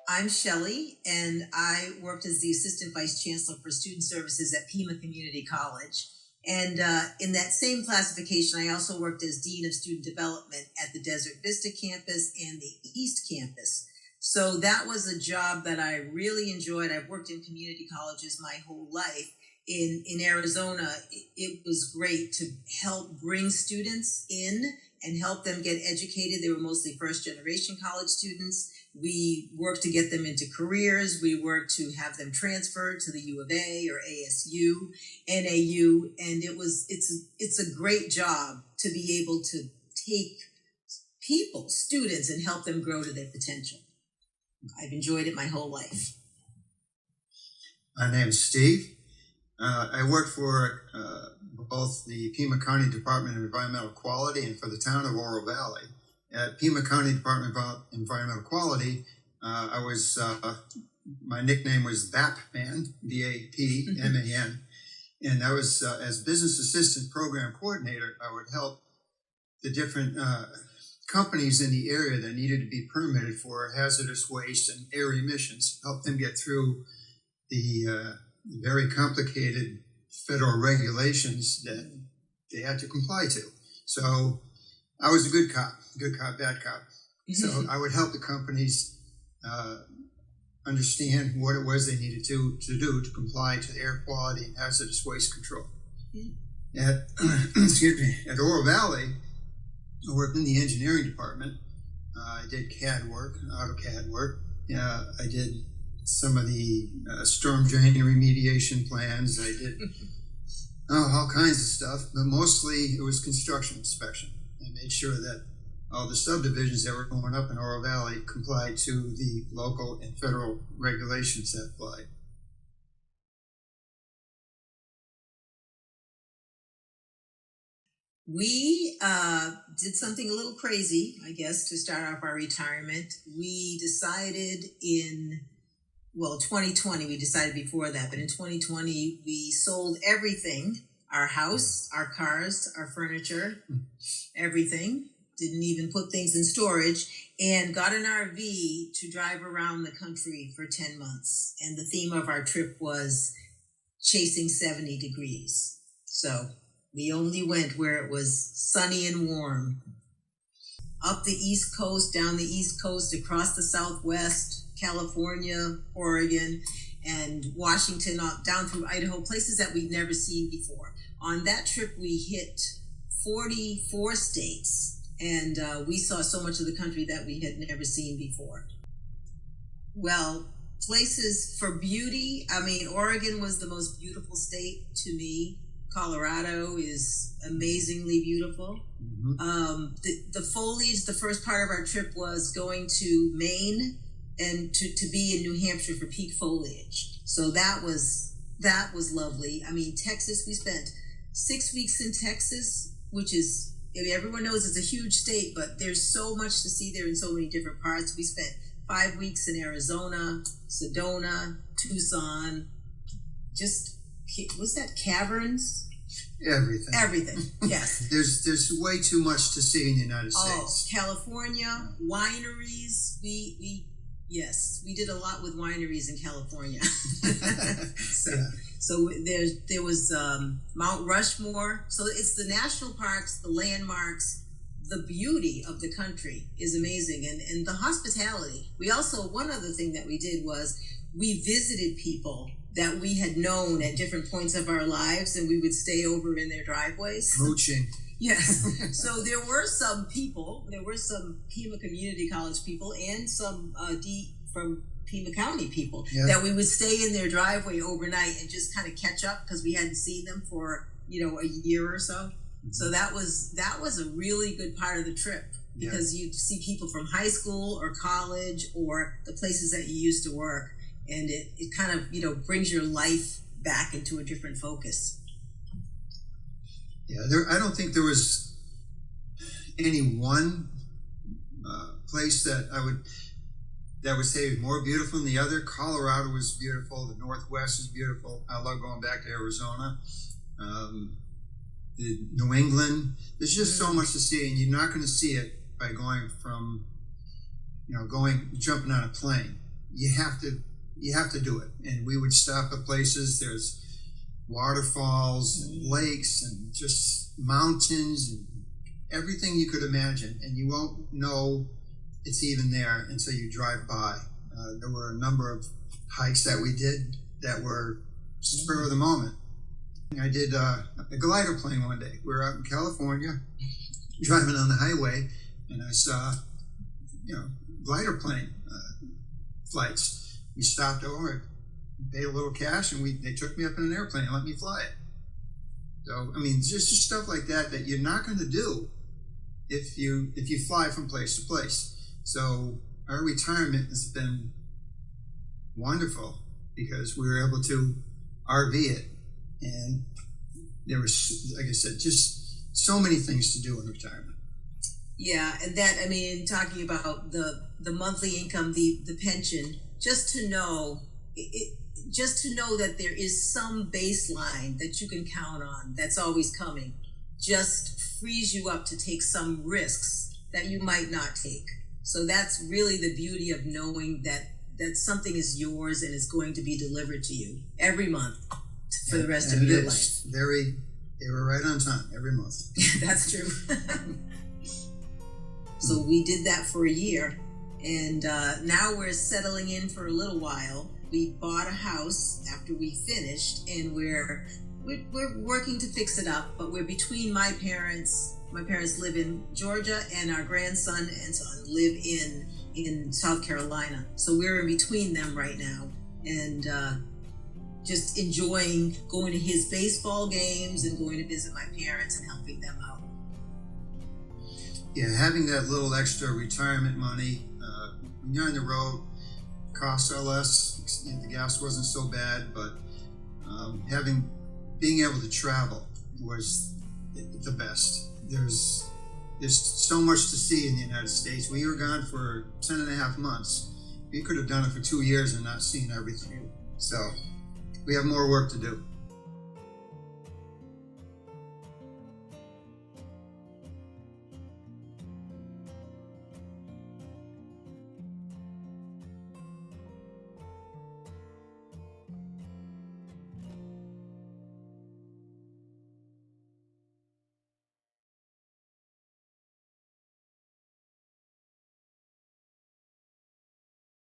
I'm Shelley, and I worked as the Assistant Vice Chancellor for Student Services at Pima Community College. And in that same classification, I also worked as Dean of Student Development at the Desert Vista campus and the East campus. So that was a job that I really enjoyed. I've worked in community colleges my whole life. In Arizona, it was great to help bring students in and help them get educated. They were mostly first-generation college students. We worked to get them into careers. We worked to have them transferred to the U of A or ASU, NAU, and it's a great job to be able to take people, students, and help them grow to their potential. I've enjoyed it my whole life. My name is Steve. I work for both the Pima County Department of Environmental Quality and for the town of Oro Valley. At Pima County Department of Environmental Quality, my nickname was BAPMAN, B-A-P-M-A-N, and I was, as business assistant program coordinator, I would help the different companies in the area that needed to be permitted for hazardous waste and air emissions, help them get through the very complicated federal regulations that they had to comply to. So I was a good cop, bad cop. So I would help the companies understand what it was they needed to do to comply to air quality and hazardous waste control. At Oro Valley, I worked in the engineering department. I did CAD work, AutoCAD work. I did some of the storm drain remediation plans. I did all kinds of stuff, but mostly it was construction inspection. I made sure that all the subdivisions that were going up in Oro Valley complied to the local and federal regulations that applied. We did something a little crazy, I guess, to start off our retirement. We decided in 2020, we decided before that, but in 2020, we sold everything, our house, our cars, our furniture, everything, didn't even put things in storage, and got an RV to drive around the country for 10 months. And the theme of our trip was chasing 70 degrees. So we only went where it was sunny and warm. Up the East Coast, down the East Coast, across the Southwest, California, Oregon, and Washington, down through Idaho, places that we'd never seen before. On that trip, we hit 44 states, and we saw so much of the country that we had never seen before. Well, places for beauty, Oregon was the most beautiful state to me. Colorado is amazingly beautiful. The foliage, the first part of our trip was going to Maine and to be in New Hampshire for peak foliage. So that was lovely. Texas, we spent 6 weeks in Texas, which is, everyone knows it's a huge state, but there's so much to see there in so many different parts. We spent 5 weeks in Arizona, Sedona, Tucson, what's that, caverns? Everything, yes. There's way too much to see in the United States. California, wineries, we did a lot with wineries in California. So there was Mount Rushmore. So it's the national parks, the landmarks, the beauty of the country is amazing, and the hospitality. We also, one other thing that we did was we visited people that we had known at different points of our lives, and we would stay over in their driveways. Mooching. Yes. So there were some Pima Community College people and some from Pima County people that we would stay in their driveway overnight and just kind of catch up because we hadn't seen them for a year or so. So that was a really good part of the trip because you'd see people from high school or college or the places that you used to work, and it kind of brings your life back into a different focus. Yeah, I don't think there was any one place that would say was more beautiful than the other. Colorado was beautiful. The Northwest is beautiful. I love going back to Arizona. the New England. There's just so much to see, and you're not going to see it by going from, jumping on a plane. You have to do it. And we would stop at places. There's waterfalls and lakes and just mountains and everything you could imagine, and you won't know it's even there until you drive by. There were a number of hikes that we did that were spur of the moment. I did a glider plane one day. We were out in California, driving on the highway, and I saw, glider plane flights. We stopped over, paid a little cash, and they took me up in an airplane and let me fly it. So, just stuff like that you're not going to do if you fly from place to place. So our retirement has been wonderful because we were able to RV it, and there was, like I said, just so many things to do in retirement. Yeah, and that, talking about the monthly income, the pension, just to know that there is some baseline that you can count on that's always coming, just frees you up to take some risks that you might not take. So that's really the beauty of knowing that something is yours and is going to be delivered to you every month for the rest of your life. They were right on time every month. That's true. So we did that for a year, and now we're settling in for a little while. We bought a house after we finished, and we're working to fix it up, but we're between my parents. My parents live in Georgia, and our grandson and son live in South Carolina. So we're in between them right now, and just enjoying going to his baseball games and going to visit my parents and helping them out. Yeah, having that little extra retirement money, when you're on the road, costs are less. The gas wasn't so bad, but being able to travel was the best. There's so much to see in the United States. We were gone for 10 and a half months. We could have done it for 2 years and not seen everything. So we have more work to do.